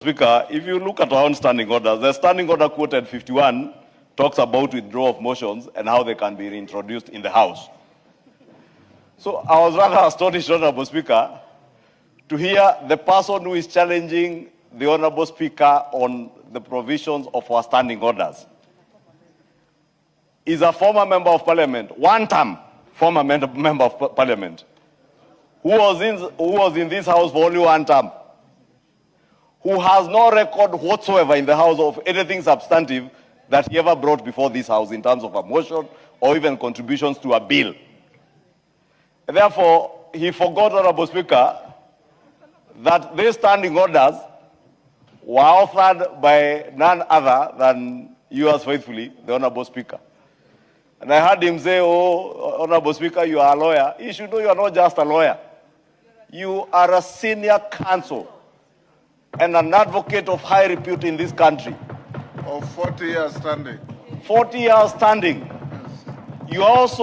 Speaker, if you look at our own standing orders, the standing order quoted 51 talks about withdrawal of motions and how they can be reintroduced in the House. So I was rather astonished, Honorable Speaker, to hear the person who is challenging the Honorable Speaker on the provisions of our standing orders is a former member of parliament, one-term former member of parliament, who was in this House for only one term, who has no record whatsoever in the House of anything substantive that he ever brought before this House in terms of a motion or even contributions to a bill. Therefore, he forgot, Honorable Speaker, that these standing orders were authored by none other than yours faithfully, the Honorable Speaker. And I heard him say, oh, Honorable Speaker, you are a lawyer. You should know you are not just a lawyer. You are a senior counsel and an advocate of high repute in this country. Of 40 years standing. 40 years standing. Yes.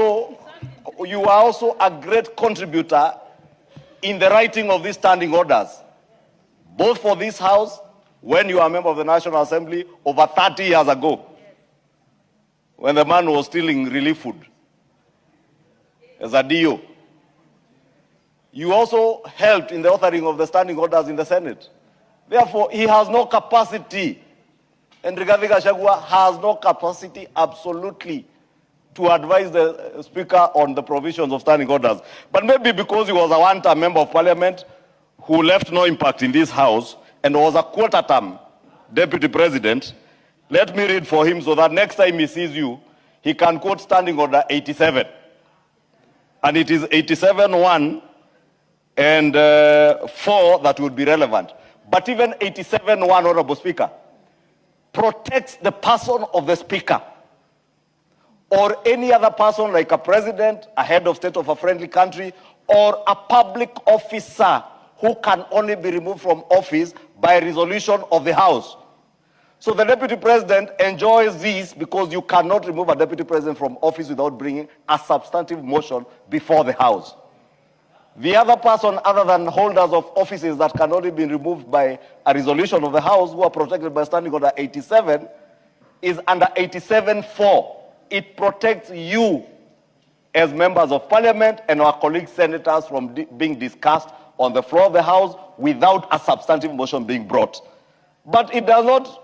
You are also a great contributor in the writing of these standing orders, both for this House, when you are a member of the National Assembly, over 30 years ago, when the man was stealing relief food as a DO. You also helped in the authoring of the standing orders in the Senate. Therefore, he has no capacity, and Rigathi Gachagua has no capacity absolutely to advise the Speaker on the provisions of standing orders. But maybe because he was a one-term member of parliament who left no impact in this House and was a quarter-term deputy president, let me read for him so that next time he sees you, he can quote standing order 87. And it is 87.1 and 4 that would be relevant. But even 87.1, Honorable Speaker, protects the person of the Speaker or any other person like a president, a head of state of a friendly country, or a public officer who can only be removed from office by resolution of the House. So the deputy president enjoys this because you cannot remove a deputy president from office without bringing a substantive motion before the House. The other person other than holders of offices that can only be removed by a resolution of the House who are protected by standing order 87 is under 87.4. It protects you as members of parliament and our colleague senators from being discussed on the floor of the House without a substantive motion being brought. But it does not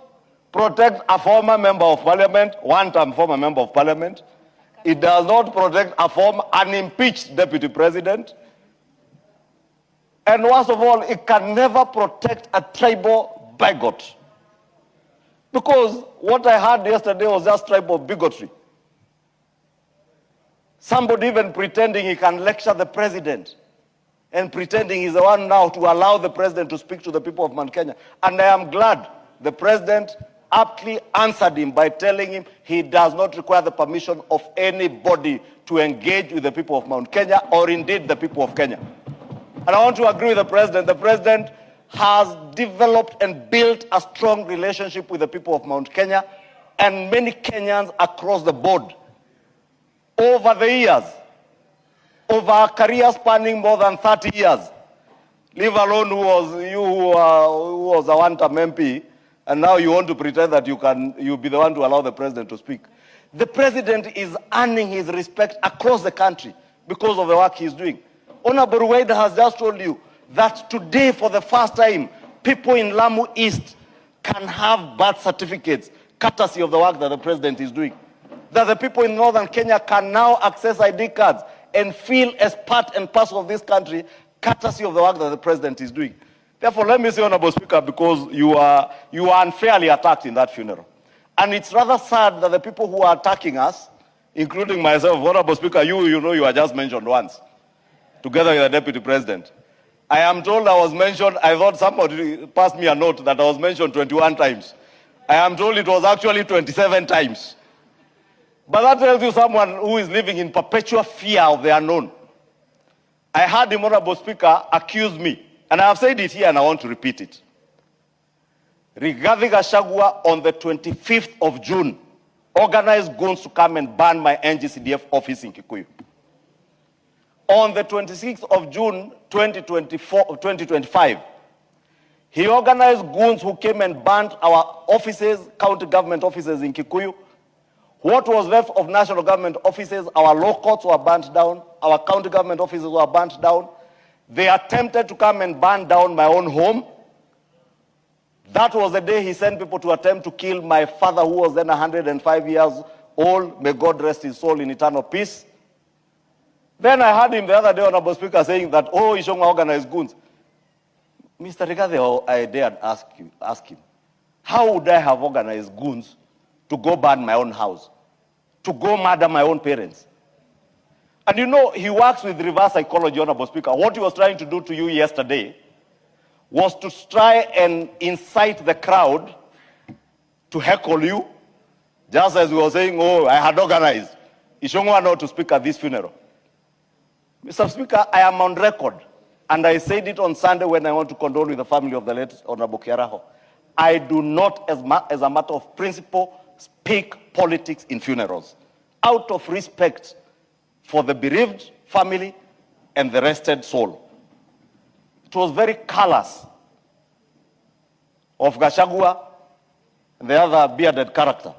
protect a former member of parliament, one-term former member of parliament. It does not protect a former unimpeached deputy president. And worst of all, it can never protect a tribal bigot. Because what I heard yesterday was just tribal bigotry. Somebody even pretending he can lecture the president and pretending he's the one now to allow the president to speak to the people of Mount Kenya. And I am glad the president aptly answered him by telling him he does not require the permission of anybody to engage with the people of Mount Kenya or indeed the people of Kenya. And I want to agree with the president. The president has developed and built a strong relationship with the people of Mount Kenya and many Kenyans across the board over the years, over a career spanning more than 30 years. Leave alone who was a one-term MP, and now you want to pretend that you'll be the one to allow the president to speak. The president is earning his respect across the country because of the work he's doing. Honorable Wade has just told you that today, for the first time, people in Lamu East can have birth certificates, courtesy of the work that the president is doing. That the people in northern Kenya can now access ID cards and feel as part and parcel of this country, courtesy of the work that the president is doing. Therefore, let me say, Honorable Speaker, because you are unfairly attacked in that funeral. And it's rather sad that the people who are attacking us, including myself, Honorable Speaker, you know you are just mentioned once, together with the Deputy President. I am told I was mentioned, I thought somebody passed me a note that I was mentioned 21 times. I am told it was actually 27 times. But that tells you someone who is living in perpetual fear of the unknown. I heard the Honorable Speaker accuse me, and I have said it here and I want to repeat it. Rigathi Gachagua on the 25th of June organized goons to come and burn my NGCDF office in Kikuyu. On the 26th of June 2025, He organized goons who came and burnt our offices, county government offices in Kikuyu. What was left of national government offices, our law courts were burnt down, our county government offices were burnt down. They attempted to come and burn down my own home. That was the day he sent people to attempt to kill my father, who was then 105 years old. May God rest his soul in eternal peace. Then I heard him the other day, Honorable Speaker, saying that, oh, Ichungwa organized goons. Mr. Rigathi, I dared ask him, how would I have organized goons to go burn my own house, to go murder my own parents? And you know, he works with reverse psychology, Honorable Speaker. What he was trying to do to you yesterday was to try and incite the crowd to heckle you, just as we were saying, oh, I had organized Ichungwa not to speak at this funeral. Mr. Speaker, I am on record, and I said it on Sunday when I want to condole with the family of the late Honorable Kiaraho. I do not, as a matter of principle, speak politics in funerals, out of respect for the bereaved family and the rested soul. It was very callous of Gachagua and the other bearded character